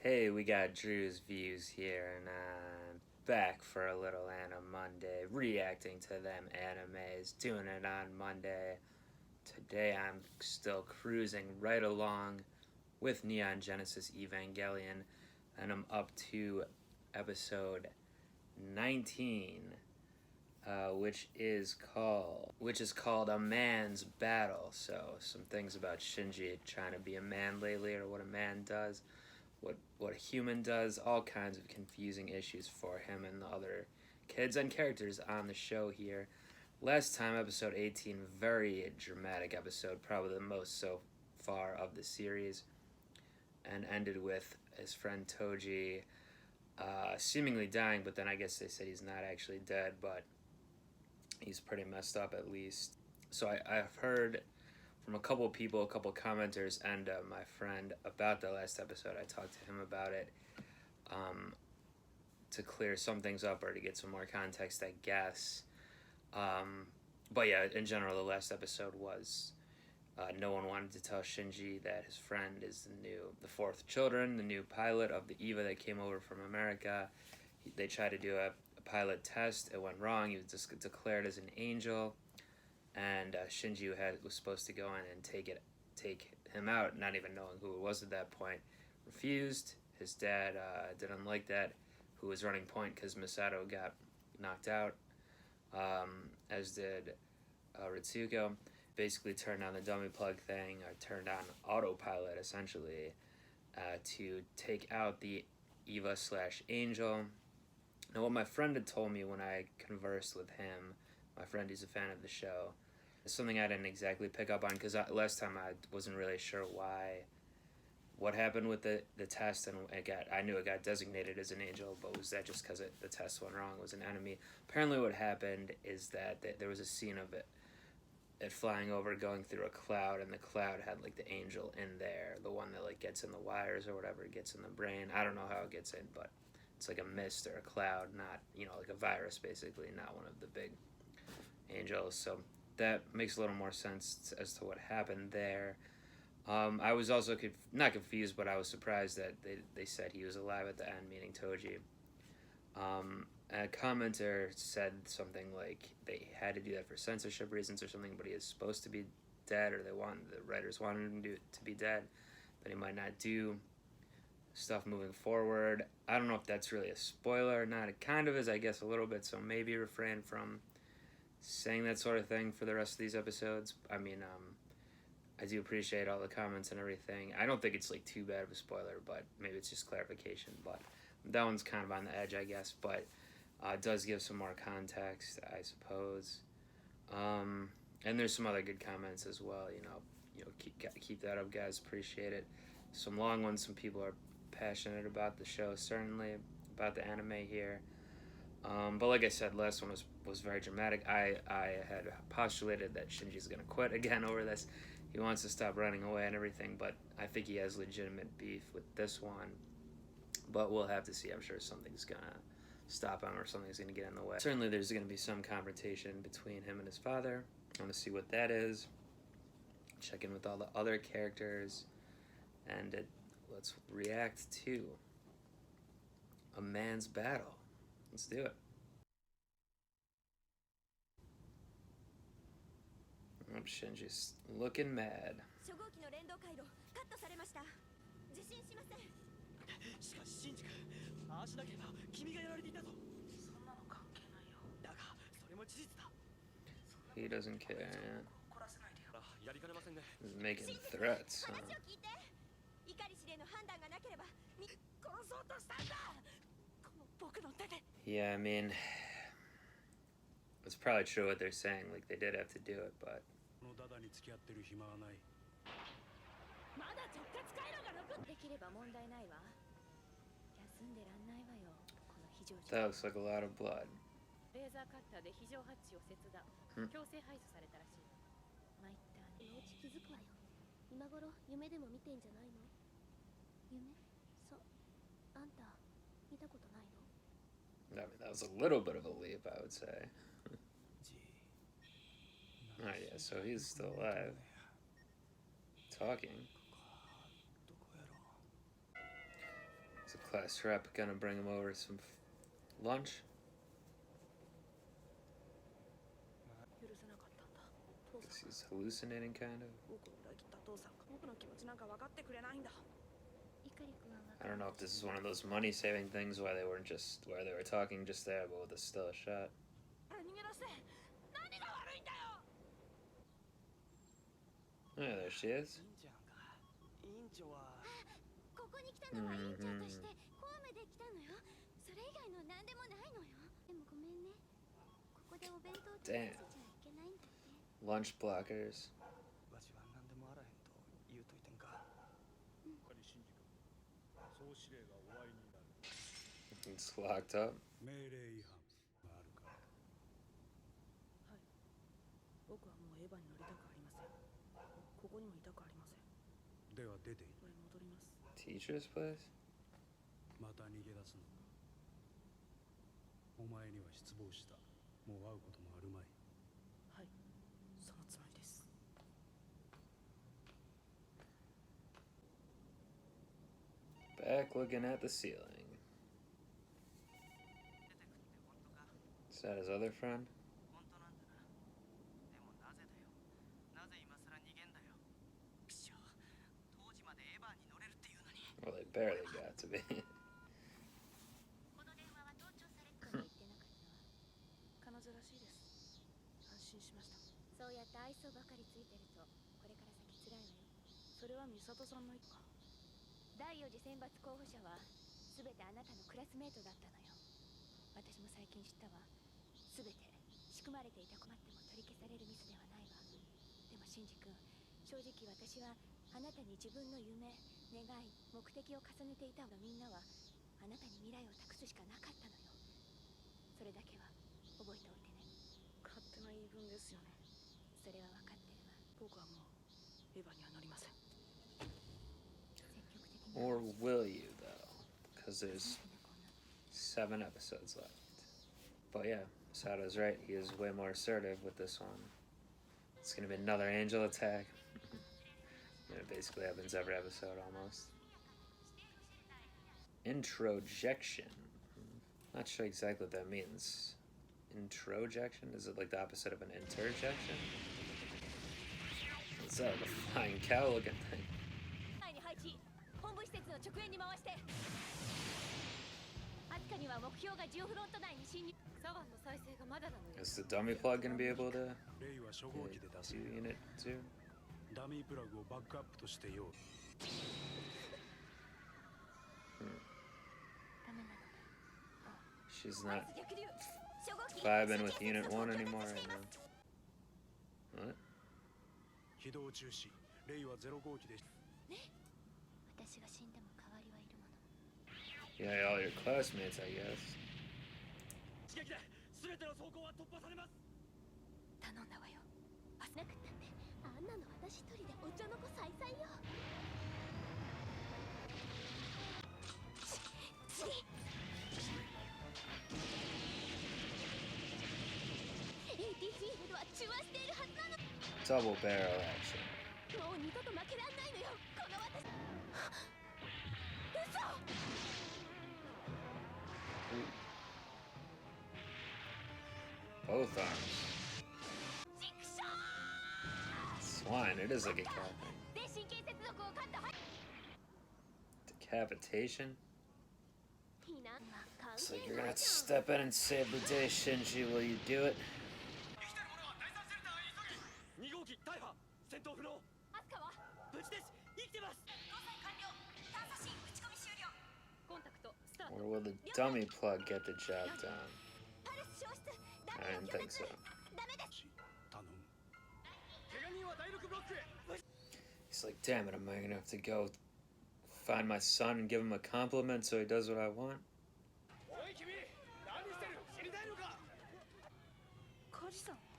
Hey, we got Drewz Viewz here, and I'm back for a little Anime Monday, reacting to them animes, doing it on Monday. Today I'm still cruising right along with Neon Genesis Evangelion, and I'm up to episode 19, which is called A Man's Battle. So some things about Shinji trying to be a man lately, or what a man does. What a human does, all kinds of confusing issues for him and the other kids and characters on the show here. Last time, episode 18, very dramatic episode, probably the most so far of the series, and ended with his friend Toji seemingly dying, but then I guess they said he's not actually dead, but he's pretty messed up at least. So I've heard from a couple people, a couple commenters, and my friend about the last episode. I talked to him about it to clear some things up or to get some more context, I guess. But yeah, in general, the last episode was no one wanted to tell Shinji that his friend is the fourth children, the new pilot of the EVA that came over from America. They tried to do a pilot test. It went wrong. He was just declared as an angel. And Shinji was supposed to go in and take him out, not even knowing who it was at that point. Refused. His dad didn't like that, who was running point because Misato got knocked out, as did Ritsuko. Basically turned on the dummy plug thing, or turned on autopilot, essentially, to take out the Eva/Angel. Now, what my friend had told me when I conversed with him, my friend who's a fan of the show, something I didn't exactly pick up on, because last time I wasn't really sure what happened with the test, and I knew it got designated as an angel, but was that just because the test went wrong, it was an enemy? Apparently what happened is that there was a scene of it flying over, going through a cloud, and the cloud had like the angel in there, the one that like gets in the wires or whatever, gets in the brain. I don't know how it gets in, but it's like a mist or a cloud, not, like a virus basically, not one of the big angels. So that makes a little more sense as to what happened there. I was also not confused, but I was surprised that they said he was alive at the end, meaning Toji. A commenter said something like they had to do that for censorship reasons or something, but he is supposed to be dead, or the writers wanted him to be dead, that he might not do stuff moving forward. I don't know if that's really a spoiler or not. It kind of is, I guess, a little bit, so maybe refrain from saying that sort of thing for the rest of these episodes. I mean, I do appreciate all the comments and everything. I don't think it's like too bad of a spoiler, but maybe it's just clarification. But that one's kind of on the edge, I guess, but it does give some more context, I suppose. And there's some other good comments as well. Keep that up, guys. Appreciate it. Some long ones. Some people are passionate about the show, certainly about the anime here. But like I said, last one was very dramatic. I had postulated that Shinji's gonna quit again over this. He wants to stop running away and everything, but I think he has legitimate beef with this one. But we'll have to see. I'm sure something's gonna stop him, or something's gonna get in the way. Certainly there's gonna be some confrontation between him and his father. I want to see what that is. Check in with all the other characters, and let's react to A Man's Battle. Let's do it. Oh, Shinji's looking mad. He doesn't care. He's making threats. Yeah, I mean, it's probably true what they're saying. Like, they did have to do it, but that looks like a lot of blood. I mean, that was a little bit of a leap, I would say. Oh yeah, so he's still alive. Talking. class rep gonna bring him over some lunch? Guess he's hallucinating, kind of. I don't know if this is one of those money-saving things where they were talking just there, but with a still a shot. Oh, there she is. Damn. Lunch blockers. It's locked up. Teacher's place? Back looking at the ceiling. Is that his other friend? Well, they barely got to be. Or will you, though? Because there's 7 episodes left. But yeah, Sato's right. He is way more assertive with this one. It's going to be another angel attack. It basically happens every episode, almost. Introjection. Not sure exactly what that means. Introjection? Is it like the opposite of an interjection? What's that, the flying cow looking thing? Is the dummy plug gonna be able to do unit 2? She's not vibing with unit 1 anymore right now. What? Yeah, all your classmates, I guess. Double barrel action. Both arms. Swine, it is like a cat thing. Decapitation? Looks like you're gonna have to step in and save the day, Shinji. Will you do it? Or will the dummy plug get the job done? I didn't think so. He's like, damn it, am I gonna have to go find my son and give him a compliment so he does what I want? What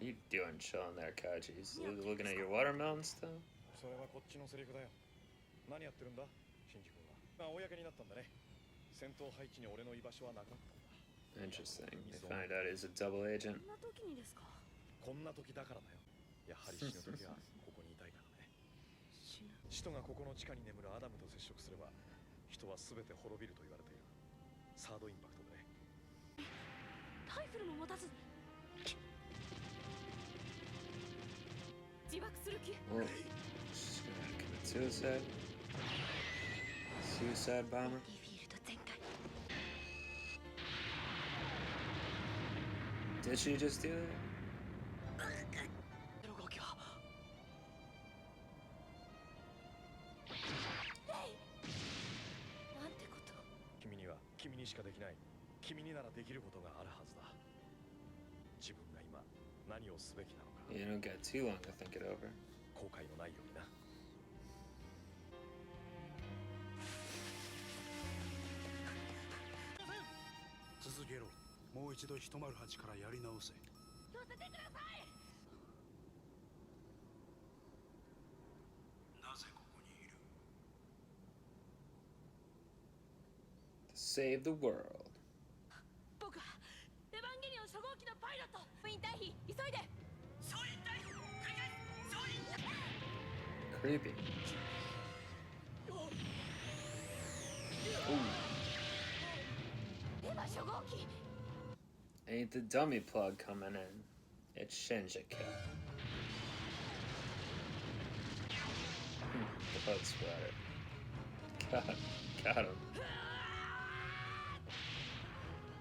are you doing chilling there, Kaji? He's looking at your watermelon still? Interesting. They find out he's a double agent. 人は全て滅びると言われている。サードインパクトでね。ライフルも持たずに自爆する気。 Oh, she's gonna commit suicide. Suicide bomber. フィールド全開。 Did she just do that? 動きはなんてこと。君には君にしかできない、君にならできることがあるはずだ。自分が今何をすべきなのか。 You don't get too long to think it over. 後悔のないようにな。続けろ。もう一度108からやり直せ。乗せてください。なぜここにいる？ To save the world. 僕はエヴァンゲリオン初号機のパイロット。総員退避、急いで。総員退避、繰り返す。総員。 Creepy. Ooh. エヴァ初号機。 Ain't the dummy plug coming in? It's Shinjika. The bug splatter. Got him.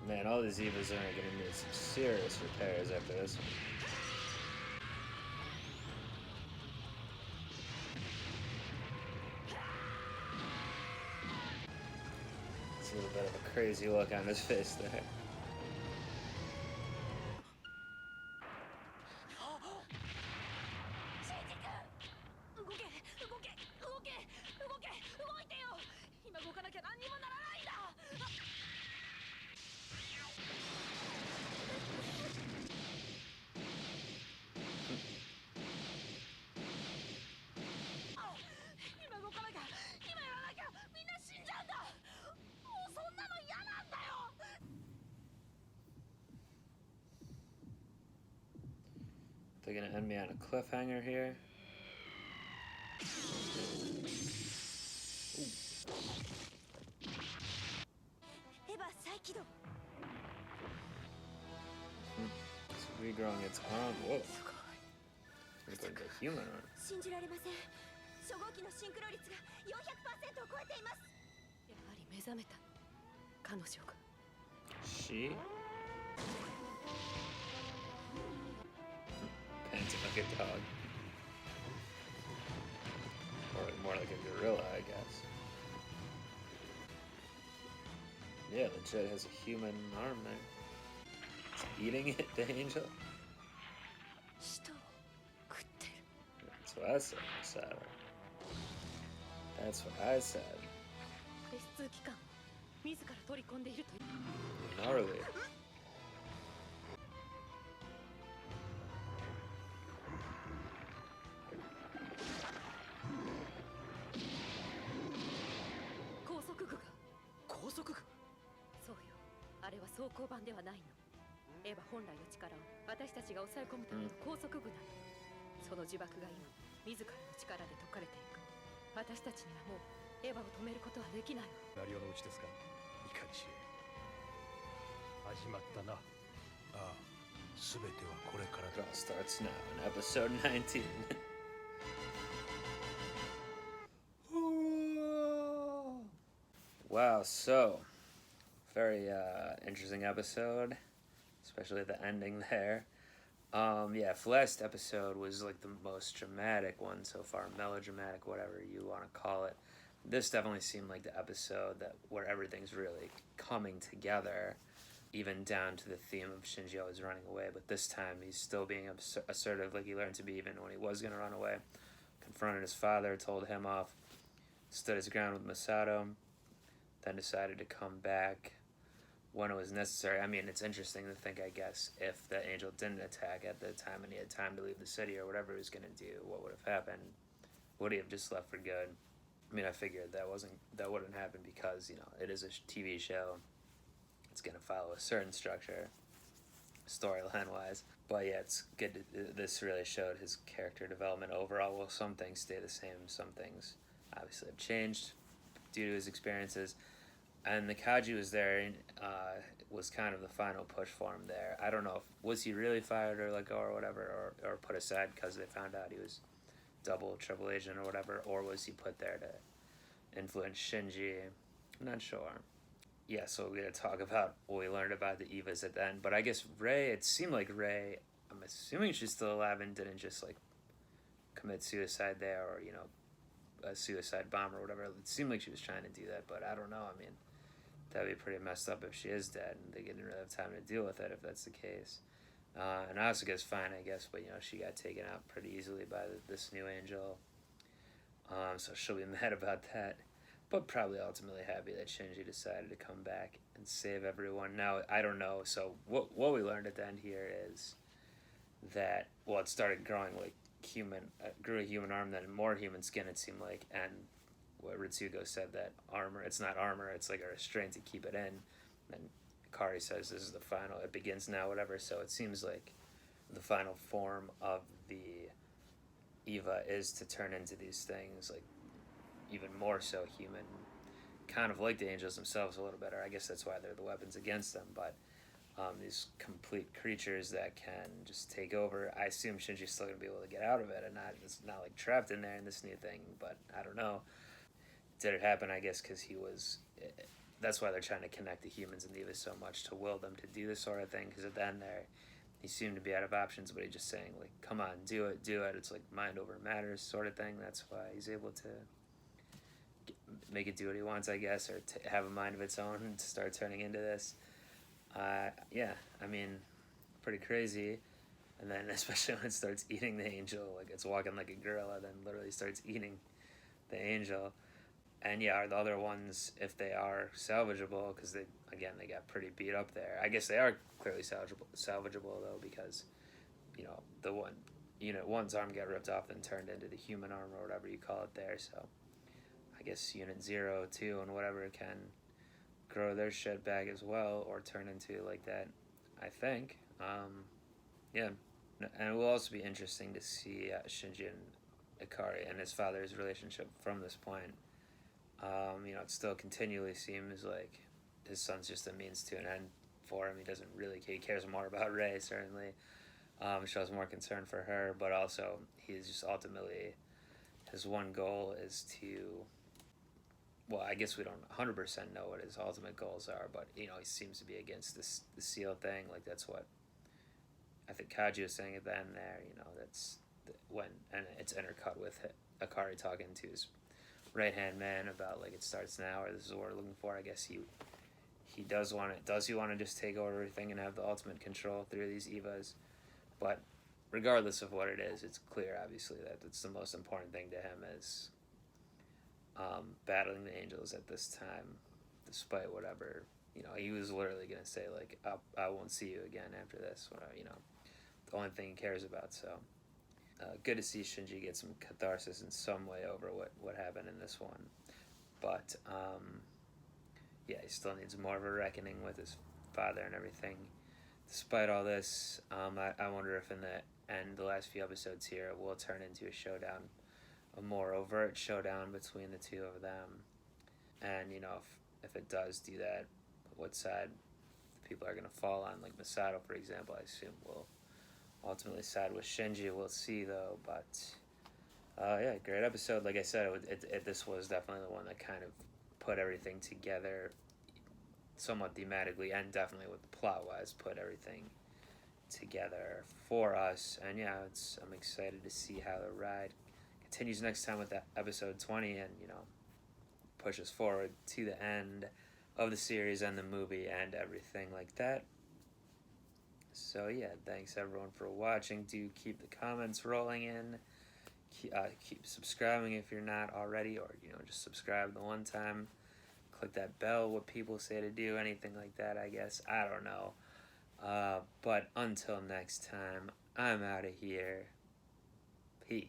Man, all these Evas are gonna need some serious repairs after this one. It's a little bit of a crazy look on his face there. 動け、動け、動け、動け、動いてよ。今動かなきゃ何にもならないんだ。今動かなきゃ、今やらなきゃ、みんな死んじゃうんだ。もうそんなの嫌なんだよ。 They're gonna end me on a cliffhanger here. It's regrowing its arm. Whoa. It's like a human arm. 信じられません。初号機のシンクロ率が 400% を超えています。やはり目覚めた。彼女が。 She? Panting like a dog. Or more like a gorilla, I guess. Yeah, legit has a human arm there. It's eating it, the angel? 人を食ってる。 That's what I said, Saturn. That's what I said. S2 機関を自ら取り込んでいるという。 Gnarly. 高速具が。高速具。そうよ。あれは装甲板ではないの。エヴァ本来の力を私たちが抑え込むための高速具なの。その呪縛が今自らの力で解かれていく。私たちにはもうエヴァを止めることはできないわ。ナリオのうちですか。いかにし始まったな。ああ、全てはこれからだ。 It all starts now in episode 19. Wow, so very interesting episode, especially the ending there. Yeah, last episode was like the most dramatic one so far, melodramatic, whatever you want to call it. This definitely seemed like the episode that where everything's really coming together, even down to the theme of Shinji always running away. But this time he's still being assertive, like he learned to be even when he was going to run away. Confronted his father, told him off, stood his ground with Masato, then decided to come back when it was necessary. I mean, it's interesting to think, I guess, if the angel didn't attack at the time and he had time to leave the city or whatever he was going to do, what would have happened? Would he have just left for good? I mean, I figured that wouldn't happen because, you know, it is a TV show. It's going to follow a certain structure, storyline-wise. But yeah, it's good. This really showed his character development overall. Well, some things stay the same. Some things obviously have changed. due to his experiences. And the Kaji was there and was kind of the final push for him there. I don't know if was he really fired or let go or whatever, or put aside because they found out he was double triple agent or whatever, or was he put there to influence Shinji? I'm not sure. Yeah, so we're gonna talk about what we learned about the Evas at the end. But I guess Rey, it seemed like Rey, I'm assuming she's still alive and didn't just like commit suicide there, or a suicide bomb or whatever. It seemed like she was trying to do that, but I don't know. I mean, that'd be pretty messed up if she is dead and they didn't really have time to deal with it if that's the case. And Asuka's fine, I guess, but she got taken out pretty easily by this new angel. So she'll be mad about that, but probably ultimately happy that Shinji decided to come back and save everyone. Now, I don't know. So what we learned at the end here is that, well, it started growing like grew a human arm, then more human skin, it seemed like, and what Ritsuko said, that armor, it's not armor, it's like a restraint to keep it in. And Kari says this is the final, it begins now, whatever. So it seems like the final form of the Eva is to turn into these things, like even more so human, kind of like the angels themselves a little bit, or I guess that's why they're the weapons against them, but these complete creatures that can just take over. I assume Shinji's still going to be able to get out of it, and it's not like trapped in there in this new thing, but I don't know. Did it happen? I guess because he was... That's why they're trying to connect the humans and the Evas so much, to will them to do this sort of thing, because at the end there, he seemed to be out of options, but he's just saying, like, come on, do it. It's like mind over matters sort of thing. That's why he's able to make it do what he wants, I guess, or to have a mind of its own and to start turning into this. Yeah, I mean, pretty crazy. And then especially when it starts eating the angel, like it's walking like a gorilla, then literally starts eating the angel. And yeah, are the other ones, if they are salvageable, because they got pretty beat up there. I guess they are clearly salvageable though, because the unit one's arm got ripped off and turned into the human arm or whatever you call it there. So I guess unit 0, 2, and whatever can grow their shit back as well, or turn into like that, I think. Yeah, and it will also be interesting to see Shinji and Ikari and his father's relationship from this point. It still continually seems like his son's just a means to an end for him. He doesn't really care. He cares more about Rey, certainly. Shows more concern for her, but also he's just ultimately, his one goal is to, well, I guess we don't 100% know what his ultimate goals are, but, he seems to be against the seal thing. Like, that's what I think Kaji was saying at the end there, that's and it's intercut with Ikari talking to his right-hand man about, like, it starts now, or this is what we're looking for. I guess he does he want to just take over everything and have the ultimate control through these Evas? But regardless of what it is, it's clear, obviously, that it's the most important thing to him is battling the angels at this time, despite whatever, he was literally going to say, like, I won't see you again after this, the only thing he cares about. So good to see Shinji get some catharsis in some way over what happened in this one. But yeah, he still needs more of a reckoning with his father and everything. Despite all this, I wonder if in the end, the last few episodes here will turn into a showdown, a more overt showdown between the two of them. And, if it does do that, what side the people are going to fall on. Like Masato, for example, I assume will ultimately side with Shinji. We'll see, though. But, yeah, great episode. Like I said, this was definitely the one that kind of put everything together somewhat thematically, and definitely with the plot-wise, put everything together for us. And yeah, I'm excited to see how the ride continues next time with that episode 20, and pushes forward to the end of the series and the movie and everything like that. So yeah, thanks everyone for watching. Do keep the comments rolling in. Keep subscribing if you're not already, or just subscribe the one time. Click that bell, what people say to do, anything like that, I guess. I don't know. But until next time, I'm out of here. Peace.